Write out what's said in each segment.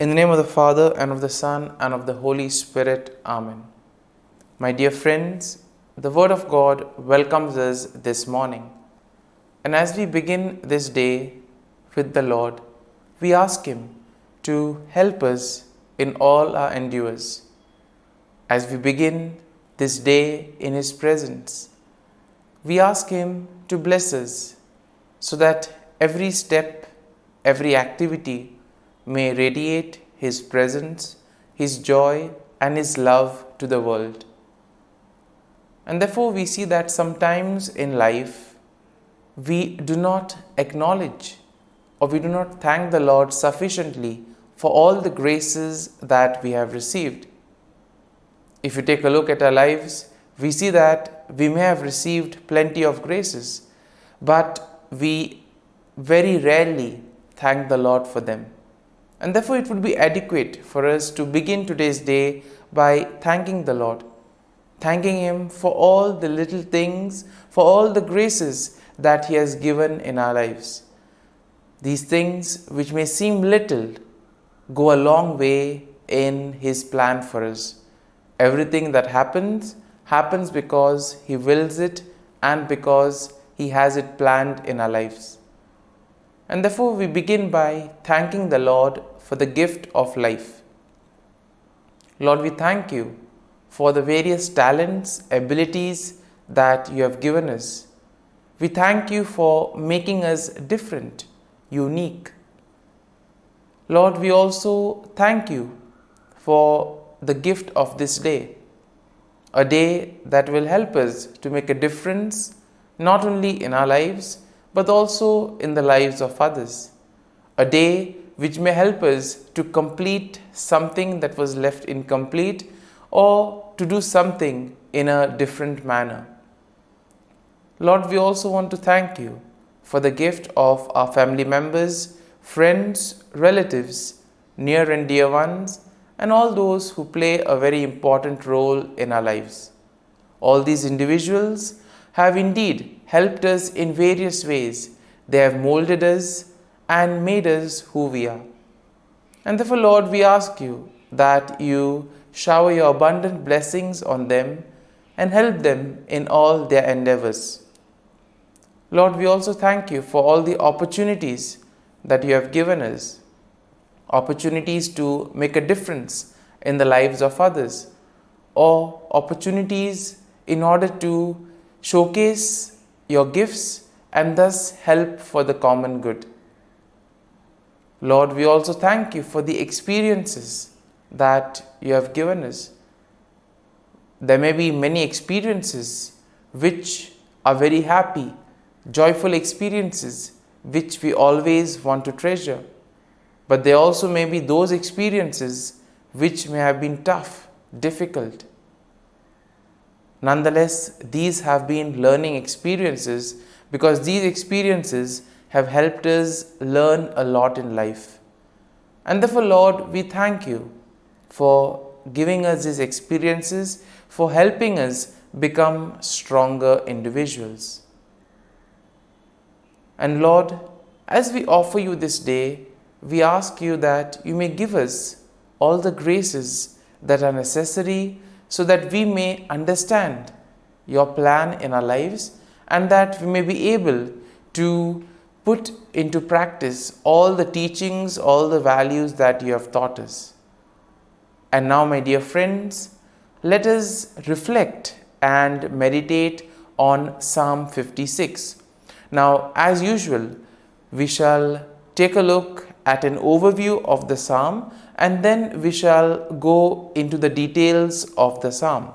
In the name of the Father, and of the Son, and of the Holy Spirit. Amen. My dear friends, the Word of God welcomes us this morning. And as we begin this day with the Lord, we ask Him to help us in all our endeavors. As we begin this day in His presence, we ask Him to bless us so that every step, every activity may radiate His presence, His joy, and His love to the world. And therefore we see that sometimes in life we do not acknowledge or we do not thank the Lord sufficiently for all the graces that we have received. If you take a look at our lives, we see that we may have received plenty of graces, but we very rarely thank the Lord for them. And therefore it would be adequate for us to begin today's day by thanking the Lord, thanking Him for all the little things, for all the graces that He has given in our lives. These things which may seem little go a long way in His plan for us. Everything that happens because He wills it and because He has it planned in our lives. And therefore we begin by thanking the Lord for the gift of life. Lord, we thank You for the various talents, abilities that You have given us. We thank You for making us different, unique. Lord, we also thank You for the gift of this day, a day that will help us to make a difference not only in our lives but also in the lives of others. A day which may help us to complete something that was left incomplete or to do something in a different manner. Lord, we also want to thank You for the gift of our family members, friends, relatives, near and dear ones, and all those who play a very important role in our lives. All these individuals have indeed helped us in various ways. They have molded us and made us who we are. And therefore, Lord, we ask You that You shower Your abundant blessings on them and help them in all their endeavors. Lord, we also thank You for all the opportunities that You have given us, opportunities to make a difference in the lives of others, or opportunities in order to showcase Your gifts and thus help for the common good. Lord, we also thank You for the experiences that You have given us. There may be many experiences which are very happy, joyful experiences which we always want to treasure. But there also may be those experiences which may have been tough, difficult. Nonetheless, these have been learning experiences because these experiences have helped us learn a lot in life. And therefore, Lord, we thank You for giving us these experiences, for helping us become stronger individuals. And Lord, as we offer You this day, we ask You that You may give us all the graces that are necessary so that we may understand Your plan in our lives and that we may be able to put into practice all the teachings, all the values that You have taught us. And now, my dear friends, let us reflect and meditate on Psalm 56. Now, as usual, we shall take a look at an overview of the psalm and then we shall go into the details of the psalm.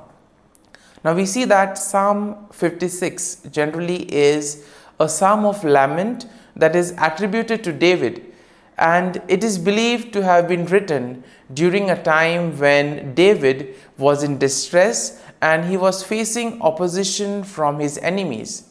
Now we see that Psalm 56 generally is a psalm of lament that is attributed to David, and it is believed to have been written during a time when David was in distress and he was facing opposition from his enemies.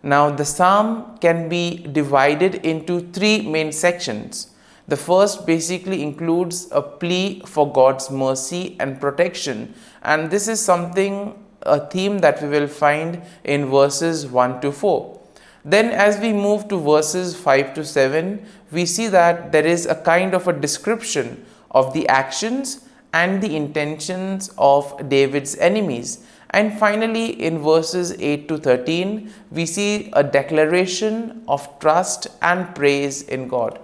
Now the psalm can be divided into three main sections. The first basically includes a plea for God's mercy and protection, and this is a theme that we will find in verses 1 to 4. Then as we move to verses 5 to 7, we see that there is a kind of a description of the actions and the intentions of David's enemies. And finally, in verses 8 to 13, we see a declaration of trust and praise in God.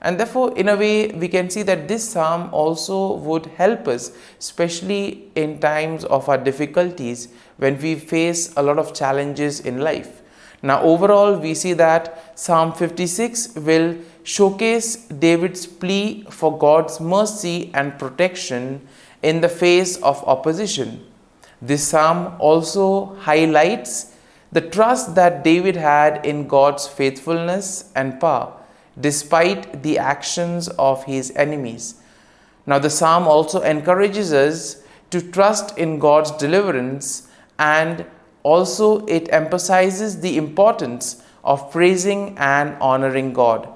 And therefore, in a way, we can see that this psalm also would help us, especially in times of our difficulties when we face a lot of challenges in life. Now, overall, we see that Psalm 56 will showcase David's plea for God's mercy and protection in the face of opposition. This psalm also highlights the trust that David had in God's faithfulness and power, despite the actions of his enemies. Now, the psalm also encourages us to trust in God's deliverance, and also it emphasizes the importance of praising and honoring God.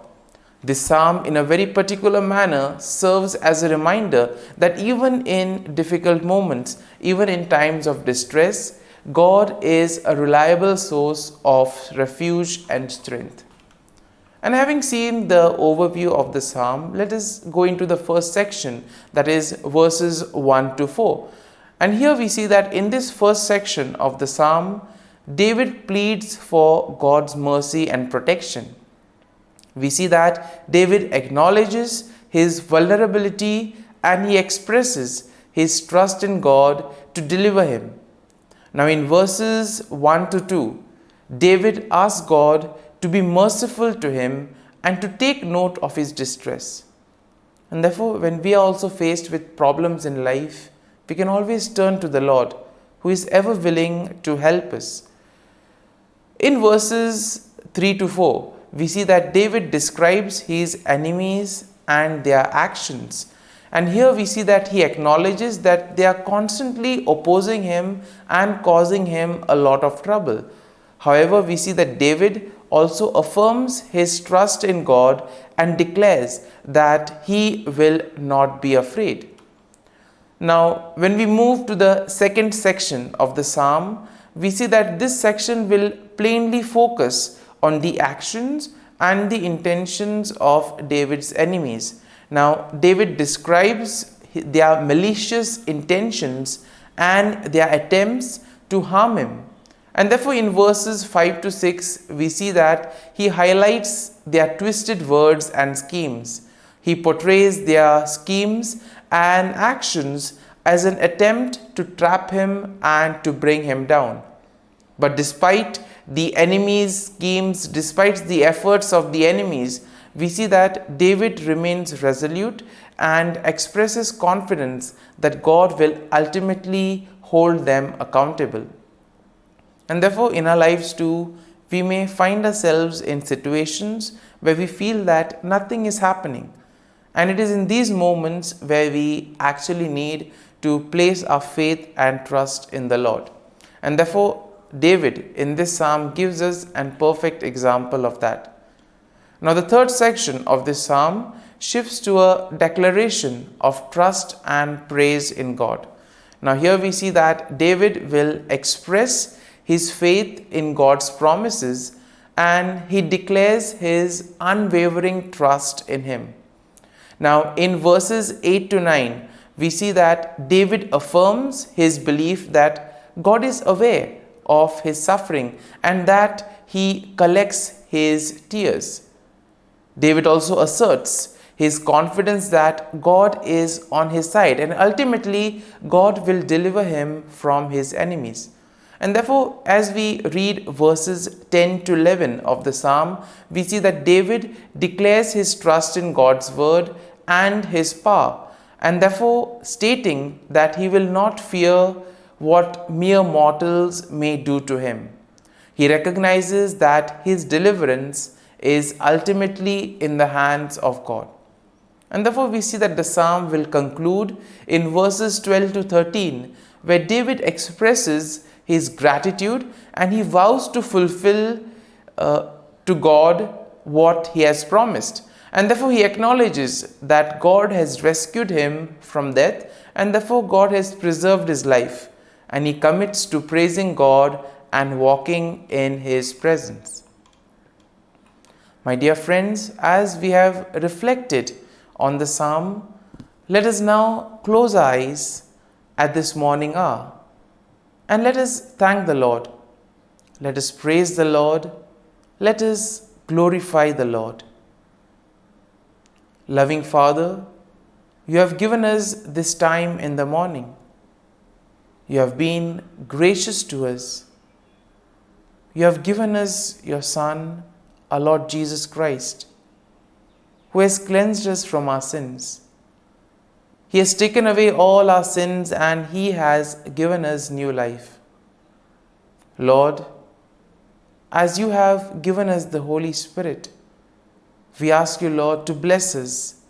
This psalm, in a very particular manner, serves as a reminder that even in difficult moments, even in times of distress, God is a reliable source of refuge and strength. And having seen the overview of the psalm, let us go into the first section, that is verses 1 to 4. And here we see that in this first section of the psalm, David pleads for God's mercy and protection. We see that David acknowledges his vulnerability and he expresses his trust in God to deliver him. Now, in verses 1 to 2, David asks God to be merciful to him and to take note of his distress. And therefore, when we are also faced with problems in life, we can always turn to the Lord, who is ever willing to help us. In verses 3 to 4, we see that David describes his enemies and their actions. And here we see that he acknowledges that they are constantly opposing him and causing him a lot of trouble. However, we see that David also affirms his trust in God and declares that he will not be afraid. Now, when we move to the second section of the psalm, we see that this section will plainly focus on the actions and the intentions of David's enemies. Now, David describes their malicious intentions and their attempts to harm him. And therefore, in verses 5 to 6, we see that he highlights their twisted words and schemes. He portrays their schemes and actions as an attempt to trap him and to bring him down. But despite the enemy's schemes, despite the efforts of the enemies, we see that David remains resolute and expresses confidence that God will ultimately hold them accountable. And therefore, in our lives too, we may find ourselves in situations where we feel that nothing is happening. And it is in these moments where we actually need to place our faith and trust in the Lord. And therefore, David in this psalm gives us a perfect example of that. Now, the third section of this psalm shifts to a declaration of trust and praise in God. Now, here we see that David will express his faith in God's promises and he declares his unwavering trust in him. Now, in verses 8 to 9, we see that David affirms his belief that God is aware of his suffering and that he collects his tears. David also asserts his confidence that God is on his side and ultimately God will deliver him from his enemies. And therefore, as we read verses 10 to 11 of the psalm, we see that David declares his trust in God's word and his power, and therefore stating that he will not fear what mere mortals may do to him. He recognizes that his deliverance is ultimately in the hands of God. And therefore, we see that the psalm will conclude in verses 12 to 13, where David expresses his gratitude and he vows to fulfill to God what he has promised. And therefore, he acknowledges that God has rescued him from death and therefore God has preserved his life. And he commits to praising God and walking in his presence. My dear friends, as we have reflected on the psalm, Let us now close our eyes at this morning hour and let us thank the Lord. Let us praise the Lord. Let us glorify the Lord. Loving Father, you have given us this time in the morning. You have been gracious to us. You have given us your Son, our Lord Jesus Christ, who has cleansed us from our sins. He has taken away all our sins and He has given us new life. Lord, as you have given us the Holy Spirit, we ask you, Lord, to bless us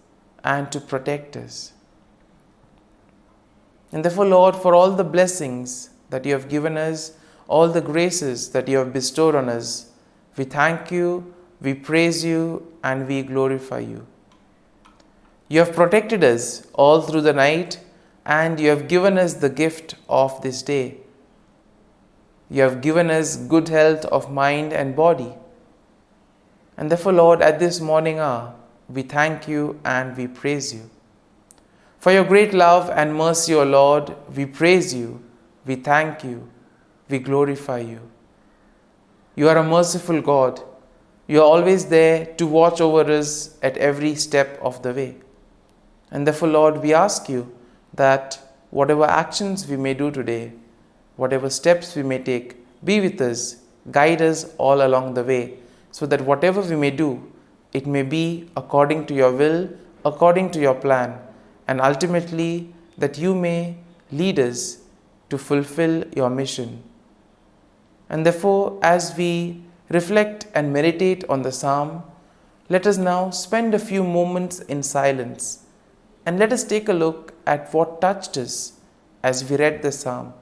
and to protect us. And therefore, Lord, for all the blessings that you have given us, all the graces that you have bestowed on us, we thank you, we praise you, and we glorify you. You have protected us all through the night, and you have given us the gift of this day. You have given us good health of mind and body. And therefore, Lord, at this morning hour, we thank you and we praise you. For your great love and mercy, O Lord, we praise you, we thank you, we glorify you. You are a merciful God. You are always there to watch over us at every step of the way. And therefore, Lord, we ask you that whatever actions we may do today, whatever steps we may take, be with us, guide us all along the way, so that whatever we may do, it may be according to your will, according to your plan, and ultimately that you may lead us to fulfill your mission. And therefore, as we reflect and meditate on the psalm, let us now spend a few moments in silence and let us take a look at what touched us as we read the psalm.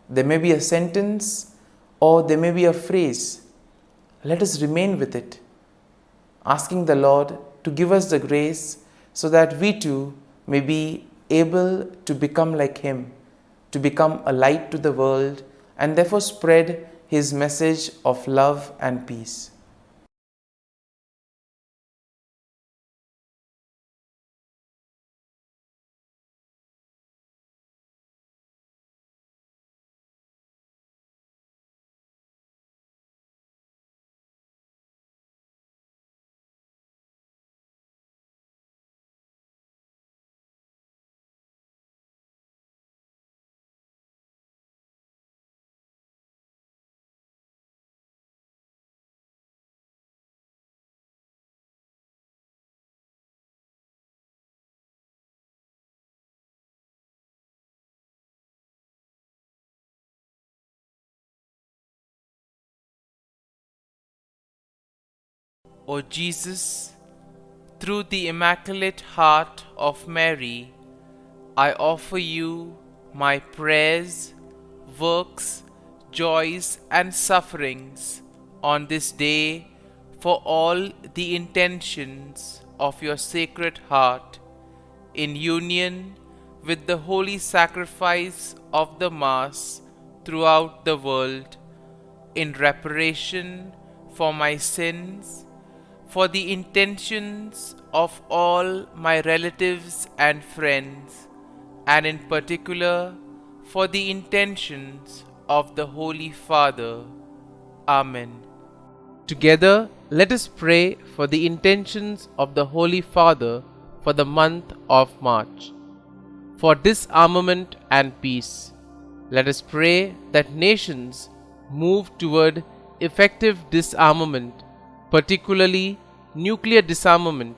There may be a sentence or there may be a phrase. Let us remain with it, asking the Lord to give us the grace so that we too may be able to become like Him, to become a light to the world, and therefore spread His message of love and peace. O Jesus, through the Immaculate Heart of Mary, I offer you my prayers, works, joys, and sufferings on this day for all the intentions of your Sacred Heart, in union with the holy sacrifice of the Mass throughout the world, in reparation for my sins, for the intentions of all my relatives and friends, and in particular for the intentions of the Holy Father. Amen. Together, let us pray for the intentions of the Holy Father for the month of March. For disarmament and peace, let us pray that nations move toward effective disarmament, particularly nuclear disarmament,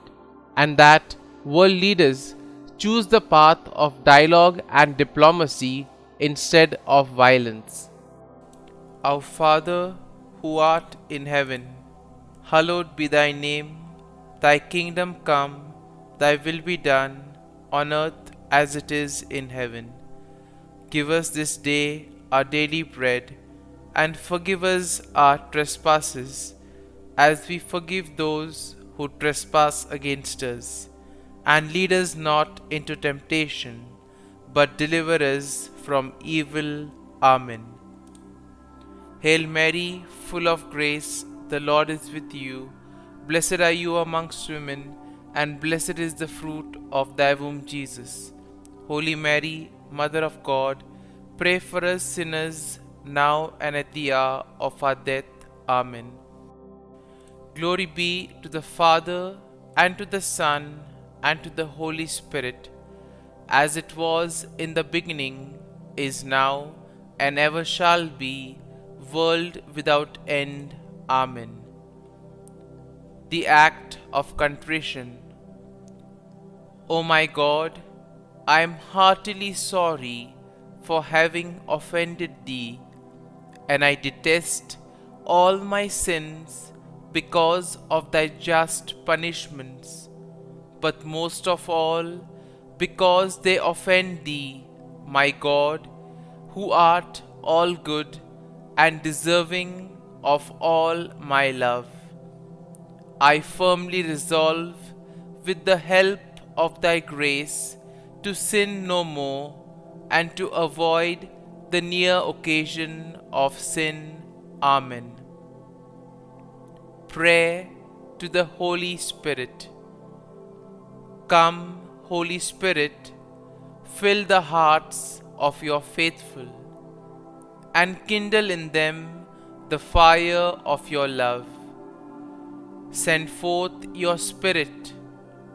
and that world leaders choose the path of dialogue and diplomacy instead of violence. Our Father, who art in heaven, hallowed be thy name. Thy kingdom come, thy will be done, on earth as it is in heaven. Give us this day our daily bread, and forgive us our trespasses, as we forgive those who trespass against us. And lead us not into temptation, but deliver us from evil. Amen. Hail Mary, full of grace, the Lord is with you. Blessed are you amongst women, and blessed is the fruit of thy womb, Jesus. Holy Mary, Mother of God, pray for us sinners, now and at the hour of our death. Amen. Glory be to the Father, and to the Son, and to the Holy Spirit, as it was in the beginning, is now, and ever shall be, world without end. Amen. The act of contrition. O my God, I am heartily sorry for having offended thee, and I detest all my sins because of thy just punishments, but most of all because they offend thee, my God, who art all good and deserving of all my love. I firmly resolve, with the help of thy grace, to sin no more, and to avoid the near occasion of sin. Amen. Prayer to the Holy Spirit. Come, Holy Spirit, fill the hearts of your faithful, and kindle in them the fire of your love. Send forth your Spirit,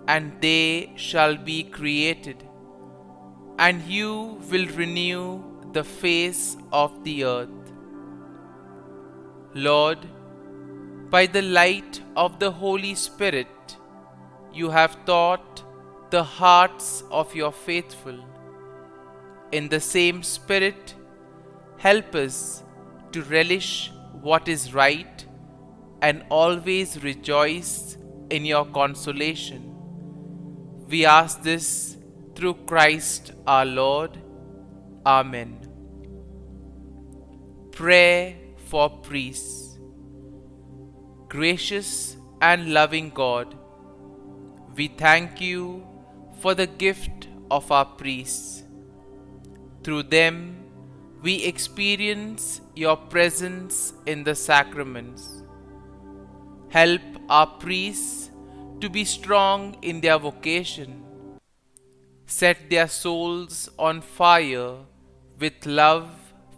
and they shall be created, and you will renew the face of the earth. Lord, by the light of the Holy Spirit, you have taught the hearts of your faithful. In the same Spirit, help us to relish what is right and always rejoice in your consolation. We ask this through Christ our Lord. Amen. Prayer for priests. Gracious and loving God, we thank you for the gift of our priests. Through them, we experience your presence in the sacraments. Help our priests to be strong in their vocation. Set their souls on fire with love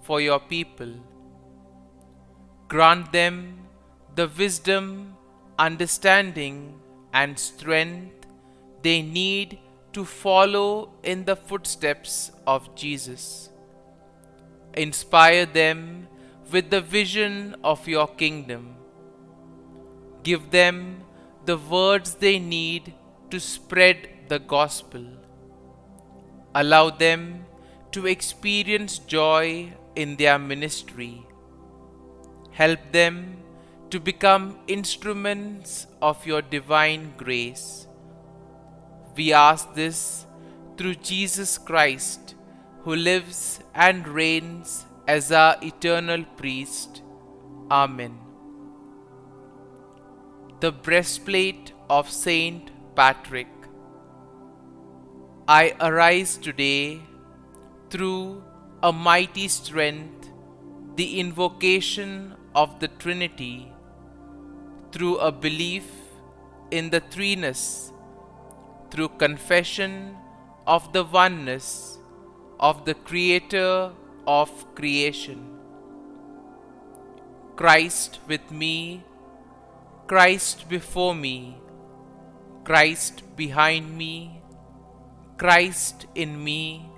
for your people. Grant them the wisdom, understanding, and strength they need to follow in the footsteps of Jesus. Inspire them with the vision of your kingdom. Give them the words they need to spread the gospel. Allow them to experience joy in their ministry. Help them to become instruments of your divine grace. We ask this through Jesus Christ, who lives and reigns as our eternal priest. Amen. The breastplate of Saint Patrick. I arise today through a mighty strength, the invocation of the Trinity, through a belief in the threeness, through confession of the oneness of the Creator of creation. Christ with me, Christ before me, Christ behind me, Christ in me,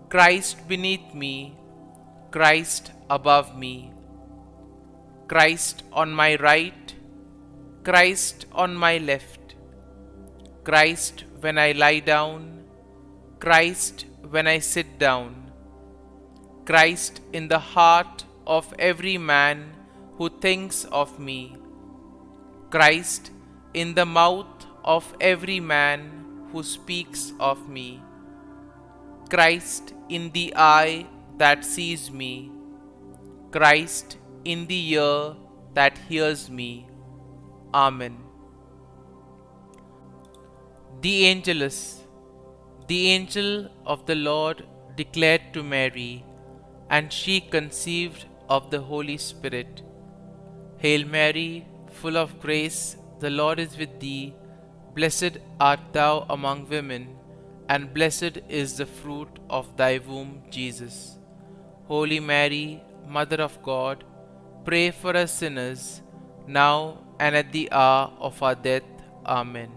Christ beneath me, Christ above me, Christ on my right, Christ on my left, Christ when I lie down, Christ when I sit down, Christ in the heart of every man who thinks of me, Christ in the mouth of every man who speaks of me, Christ in the eye that sees me, Christ in the ear that hears me. Amen. The Angelus. The angel of the Lord declared to Mary, and she conceived of the Holy Spirit. Hail Mary, full of grace, the Lord is with thee. Blessed art thou among women, and blessed is the fruit of thy womb, Jesus. Holy Mary, Mother of God, pray for us sinners, now and at the hour of our death. Amen.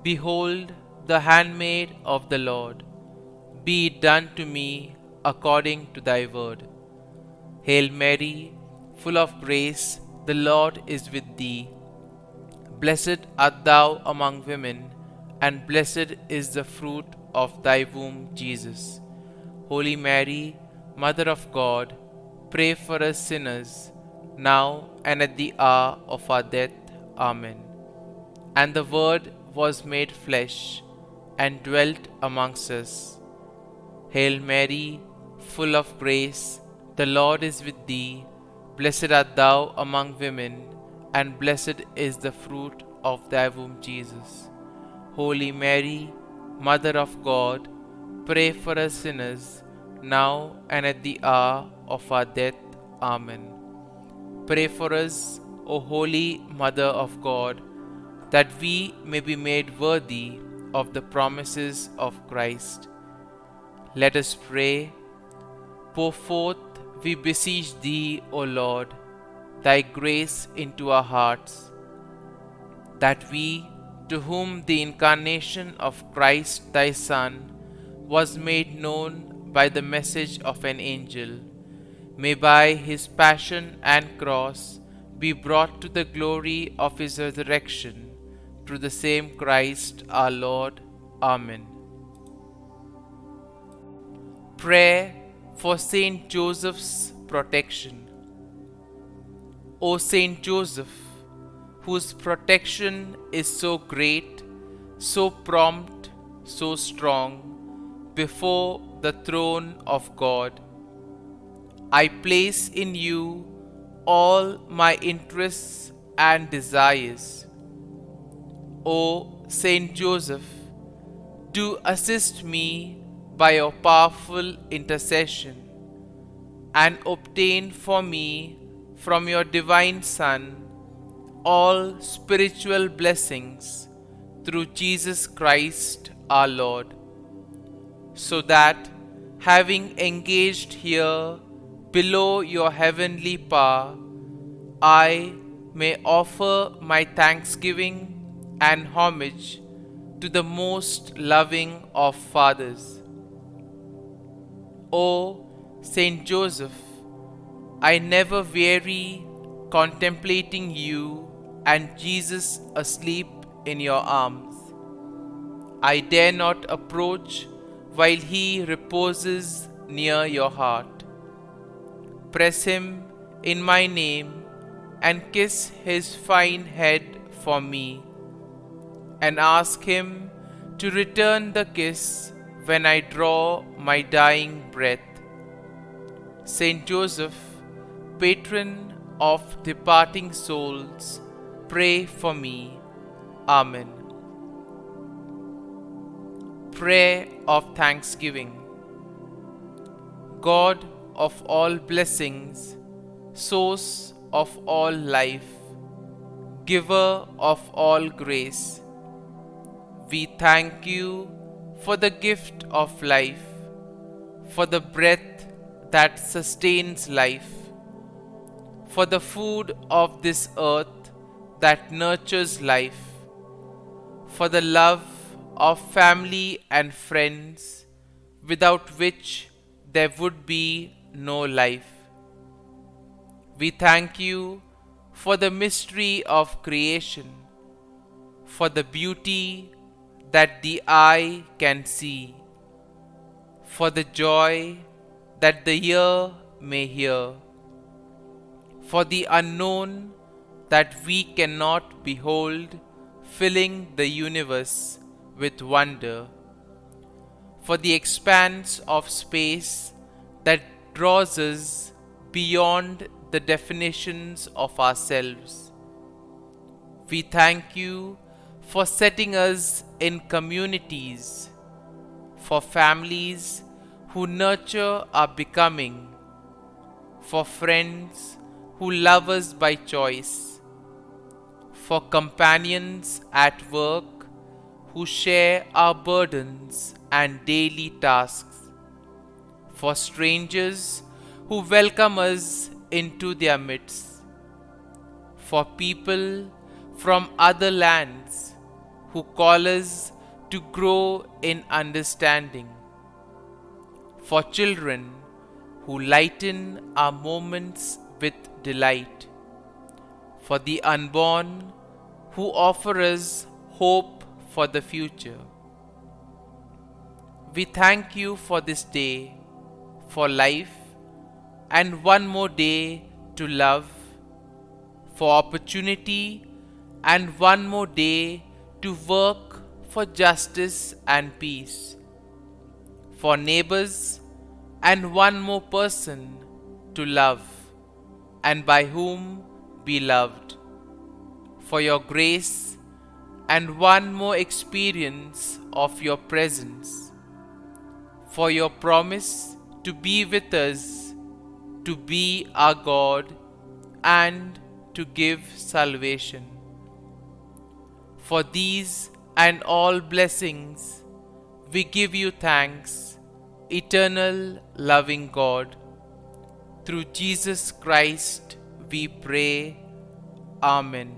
Behold, the handmaid of the Lord. Be it done to me according to thy word. Hail Mary, full of grace, the Lord is with thee. Blessed art thou among women, and blessed is the fruit of thy womb, Jesus. Holy Mary, Mother of God, pray for us sinners, now and at the hour of our death. Amen. And the Word was made flesh, and dwelt amongst us. Hail Mary, full of grace, the Lord is with thee. Blessed art thou among women, and blessed is the fruit of thy womb, Jesus. Holy Mary, Mother of God, pray for us sinners, now and at the hour of our death. Amen. Pray for us, O Holy Mother of God, that we may be made worthy of the promises of Christ. Let us pray. Pour forth, we beseech thee, O Lord, thy grace into our hearts, that we, to whom the incarnation of Christ thy Son was made known by the message of an angel, may by his passion and cross be brought to the glory of his resurrection, through the same Christ our Lord. Amen. Prayer for Saint Joseph's protection. O Saint Joseph, whose protection is so great, so prompt, so strong, before the throne of God, I place in you all my interests and desires. O Saint Joseph, do assist me by your powerful intercession, and obtain for me from your divine Son all spiritual blessings through Jesus Christ our Lord, so that, having engaged here below your heavenly power, I may offer my thanksgiving and homage to the most loving of fathers. O Saint Joseph, I never weary contemplating you and Jesus asleep in your arms. I dare not approach while he reposes near your heart. Press him in my name and kiss his fine head for me, and ask him to return the kiss when I draw my dying breath. Saint Joseph, patron of departing souls, pray for me. Amen. Prayer of Thanksgiving. God of all blessings, source of all life, giver of all grace, we thank you for the gift of life, for the breath that sustains life, for the food of this earth that nurtures life, for the love of family and friends, without which there would be no life. We thank you for the mystery of creation, for the beauty that the eye can see, for the joy that the ear may hear, for the unknown that we cannot behold, filling the universe with wonder, for the expanse of space that draws us beyond the definitions of ourselves. We thank you for setting us in communities, for families who nurture our becoming, for friends who love us by choice, for companions at work who share our burdens and daily tasks, for strangers who welcome us into their midst, for people from other lands who call us to grow in understanding, for children who lighten our moments with delight, for the unborn who offer us hope for the future. We thank you for this day, for life, and one more day to love, for opportunity, and one more day to work for justice and peace, for neighbors, and one more person to love, and by whom be loved, for your grace, and one more experience of your presence, for your promise to be with us, to be our God, and to give salvation. For these and all blessings, we give you thanks, eternal loving God. Through Jesus Christ we pray. Amen.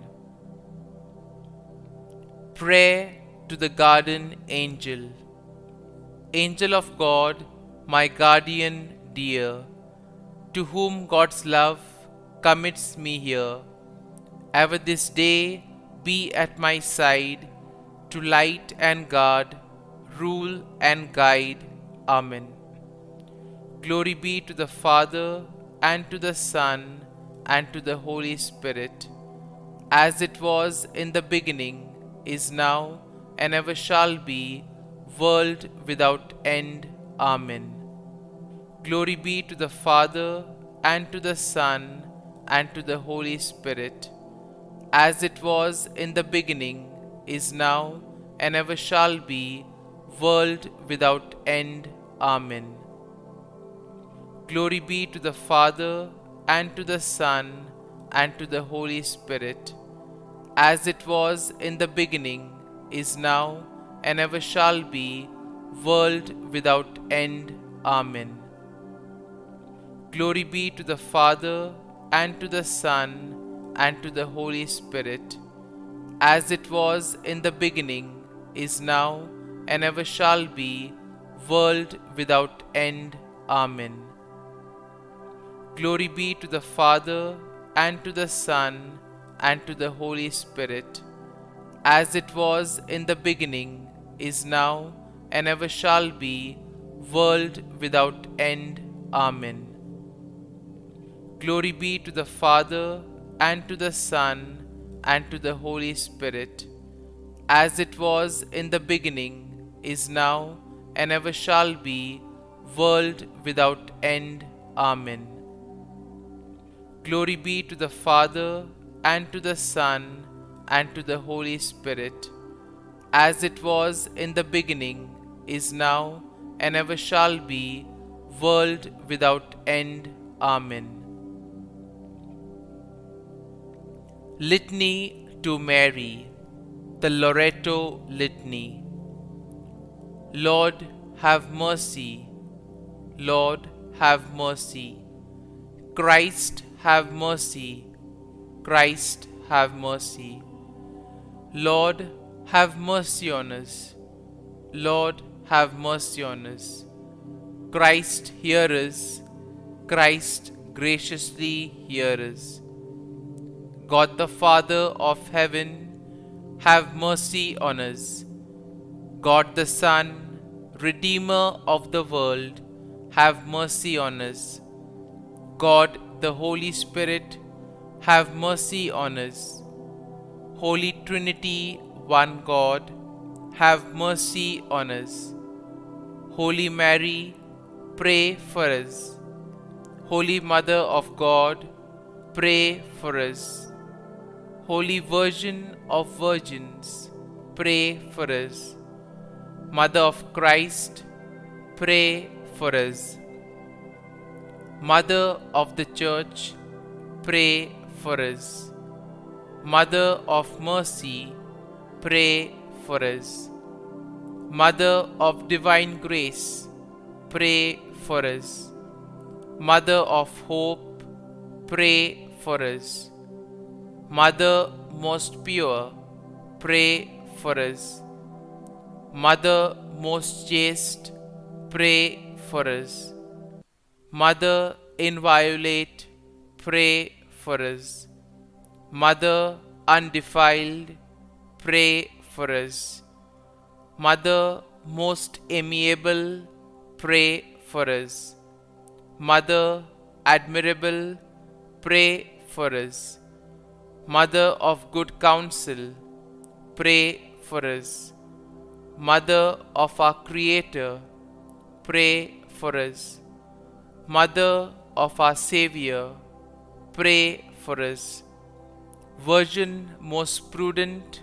Prayer to the Guardian Angel. Angel of God, my guardian dear, to whom God's love commits me here, ever this day be at my side, to light and guard, rule and guide. Amen. Glory be to the Father, and to the Son, and to the Holy Spirit, as it was in the beginning, is now, and ever shall be, world without end. Amen. Glory be to the Father, and to the Son, and to the Holy Spirit, as it was in the beginning, is now, and ever shall be, world without end. Amen. Glory be to the Father, and to the Son, and to the Holy Spirit, as it was in the beginning, is now, and ever shall be, world without end. Amen. Glory be to the Father, and to the Son, and to the Holy Spirit, as it was in the beginning, is now, and ever shall be, world without end. Amen. Glory be to the Father, and to the Son, and to the Holy Spirit, as it was in the beginning, is now, and ever shall be, world without end. Amen. Glory be to the Father, and to the Son, and to the Holy Spirit, as it was in the beginning, is now, and ever shall be, world without end. Amen. Glory be to the Father, and to the Son, and to the Holy Spirit, as it was in the beginning, is now, and ever shall be, world without end. Amen. Litany to Mary, the Loreto Litany. Lord, have mercy. Lord, have mercy. Christ, have mercy. Christ, have mercy. Lord, have mercy on us. Lord, have mercy on us. Christ, hear us. Christ, graciously hear us. God the Father of heaven, have mercy on us. God the Son, Redeemer of the world, have mercy on us. God the Holy Spirit, have mercy on us. Holy Trinity, one God, have mercy on us. Holy Mary, pray for us. Holy Mother of God, pray for us. Holy Virgin of Virgins, pray for us. Mother of Christ, pray for us. Mother of the Church, pray for us. Mother of mercy, pray for us. Mother of divine grace, pray for us. Mother of hope, pray for us. Mother most pure, pray for us. Mother most chaste, pray for us. Mother inviolate, pray for us. Mother undefiled, pray for us. Mother most amiable, pray for us. Mother admirable, pray for us. Mother of good counsel, pray for us. Mother of our Creator, pray for us. Mother of our Xavier, pray for us. Virgin most prudent,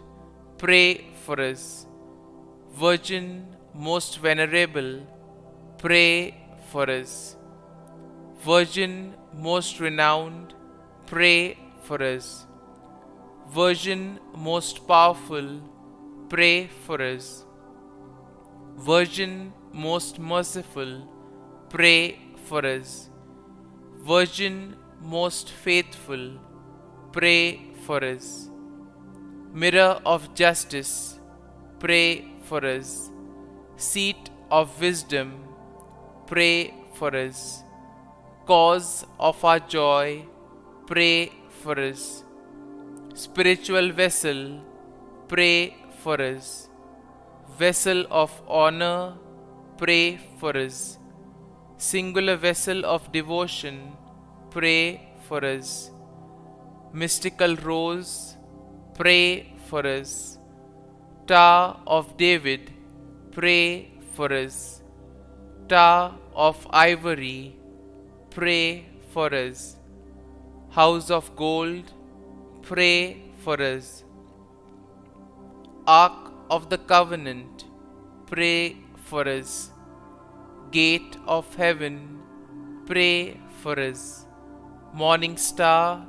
pray for us. Virgin most venerable, pray for us. Virgin most renowned, pray for us. Virgin most powerful, pray for us. Virgin most merciful, pray for us. Virgin most faithful, pray for us. Mirror of justice, pray for us. Seat of wisdom, pray for us. Cause of our joy, pray for us. Spiritual vessel, pray for us. Vessel of honor, pray for us. Singular vessel of devotion, pray for us. Mystical rose, pray for us. Tower of David, pray for us. Tower of ivory, pray for us. House of gold, pray for us. Ark of the covenant, pray for us. Gate of heaven, pray for us. Morning star,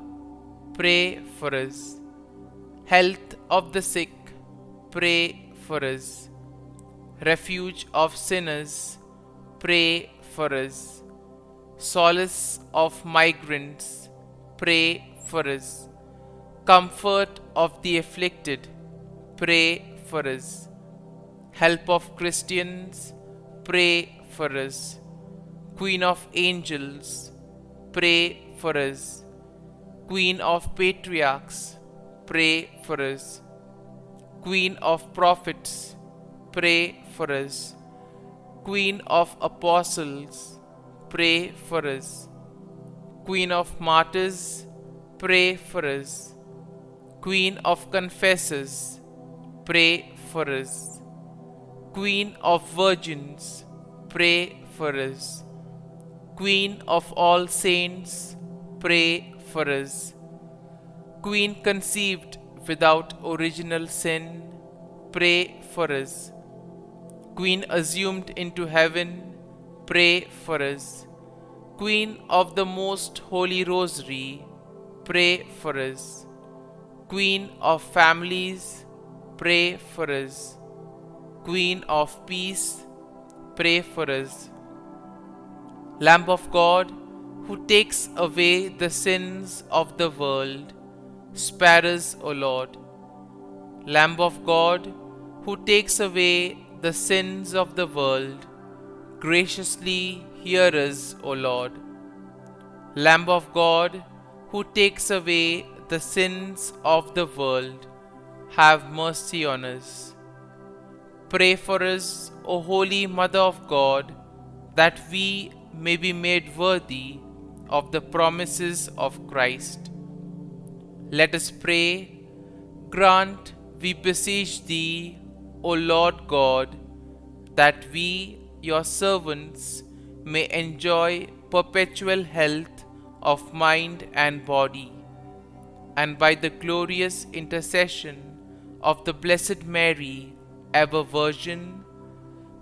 pray for us. Health of the sick, pray for us. Refuge of sinners, pray for us. Solace of migrants, pray for us. Comfort of the afflicted, pray for us. Help of Christians, pray for us. Queen of angels, pray for us. Queen of patriarchs, pray for us. Queen of prophets, pray for us. Queen of apostles, pray for us. Queen of martyrs, pray for us. Queen of confessors, pray for us. Queen of virgins, pray for us. Queen of all saints, pray for us. Queen conceived without original sin, pray for us. Queen assumed into heaven, pray for us. Queen of the most holy rosary, pray for us. Queen of families, pray for us. Queen of peace, pray for us. Lamb of God, who takes away the sins of the world, spare us, O Lord. Lamb of God, who takes away the sins of the world, graciously hear us, O Lord. Lamb of God, who takes away the sins of the world, have mercy on us. Pray for us, O Holy Mother of God, that we may be made worthy of the promises of Christ. Let us pray. Grant, we beseech Thee, O Lord God, that we, Your servants, may enjoy perpetual health of mind and body, and by the glorious intercession of the Blessed Mary, ever Virgin,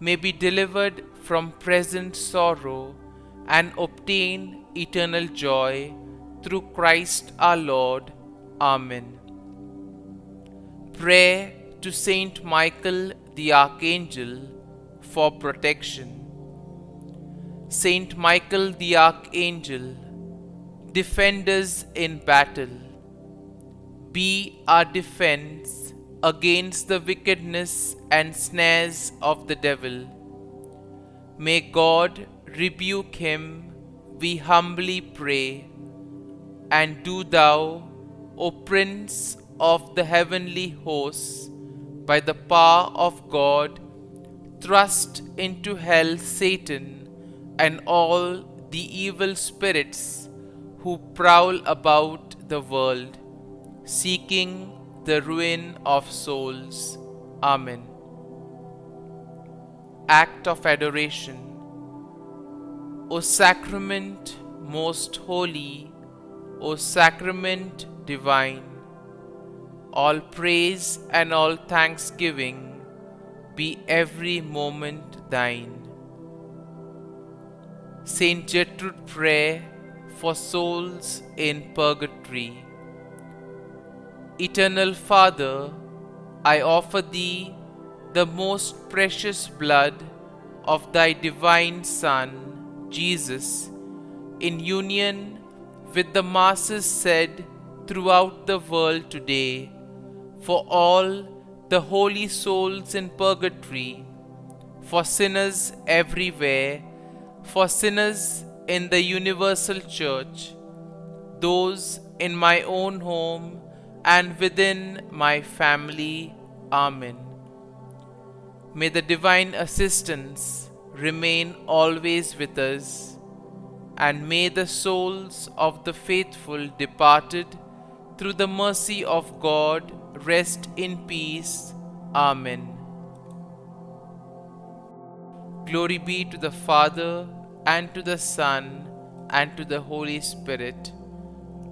may be delivered from present sorrow and obtain eternal joy through Christ our Lord. Amen. Prayer to Saint Michael the Archangel for protection. Saint Michael the Archangel, defend us in battle. Be our defense against the wickedness and snares of the devil. May God rebuke him, we humbly pray. And do thou, O Prince of the heavenly hosts, by the power of God, thrust into hell Satan and all the evil spirits who prowl about the world, seeking the ruin of souls. Amen. Act of Adoration. O Sacrament most holy, O Sacrament divine, all praise and all thanksgiving be every moment thine. Saint Gertrude Prayer for souls in purgatory. Eternal Father, I offer Thee the most precious blood of Thy divine Son, Jesus, in union with the masses said throughout the world today, for all the holy souls in purgatory, for sinners everywhere, for sinners in the universal church, those in my own home and within my family. Amen. May the divine assistance remain always with us, and may the souls of the faithful departed through the mercy of God rest in peace. Amen. Glory be to the Father, and to the Son, and to the Holy Spirit,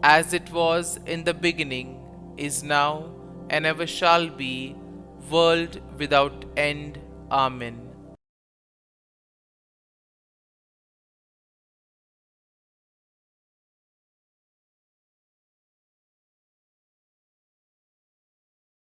as it was in the beginning, is now, and ever shall be, world without end. Amen.